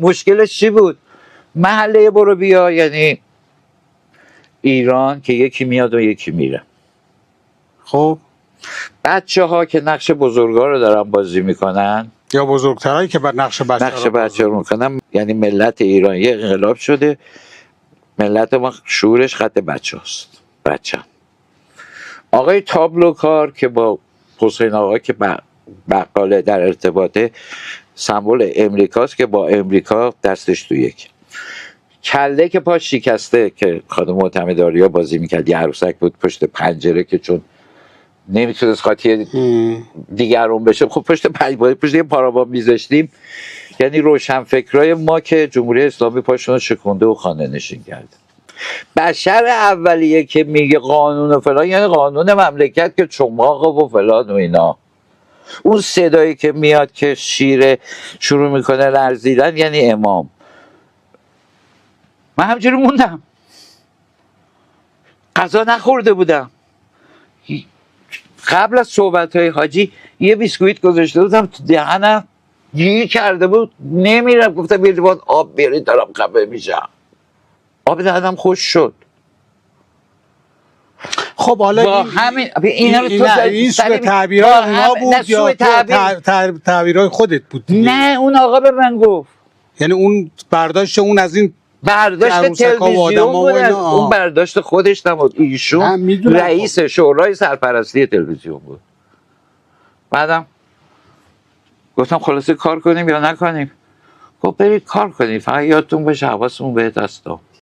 مشکلش چی بود؟ محله برو بیا، یعنی ایران که یکی میاد و یکی میره. خب بچه ها که نقش بزرگا رو دارن بازی میکنن یا بزرگترایی که بر نقش بچه رو میکنن، یعنی ملت ایران یه انقلاب شده، ملت ما شعورش خط بچه هست. بچه آقای تابلوکار که با حسین آقا که بقاله در ارتباطه، سمبل امریکاست که با امریکا دستش تو یک کله که پاش شکسته که خانم معتمداریا بازی میکرد، یه عروسک بود پشت پنجره که چون نمیتونست خاطی دیگرون بشه، خب پشت یه پارابان میذاشتیم، یعنی روشنفکرای ما که جمهوری اسلامی پاشون شکنده و خانه نشین کرده. بشر اولیه که میگه قانون و فلان یعنی قانون مملکت که چماق و فلان و اینا. اون صدایی که میاد که شیر شروع میکنه لرزیدن یعنی امام. من همجوری موندم، غذا نخورده بودم، قبل از صحبت‌های حاجی یه بیسکویت گذاشته بودم تو دهنم، گیر کرده بود نمیرم، گفتم یه لیوان آب بیارید دارم خفه میشم. آب دهنم خوش شد. خب حالا با همین این سوء تعبیرهای اونا بود یا تعبیرهای خودت بود دیگه؟ نه اون آقا به من گفت، یعنی اون برداشت اون از این برداشت تلویزیون بود، اون برداشت خودش نبود، ایشون رئیس شورای سرپرستی تلویزیون بود. بعدم گفتم خلاصه کار کنیم یا نکنیم؟ گفت برید کار کنیم، فقط یادتون باشه حواسمون بهت هستا.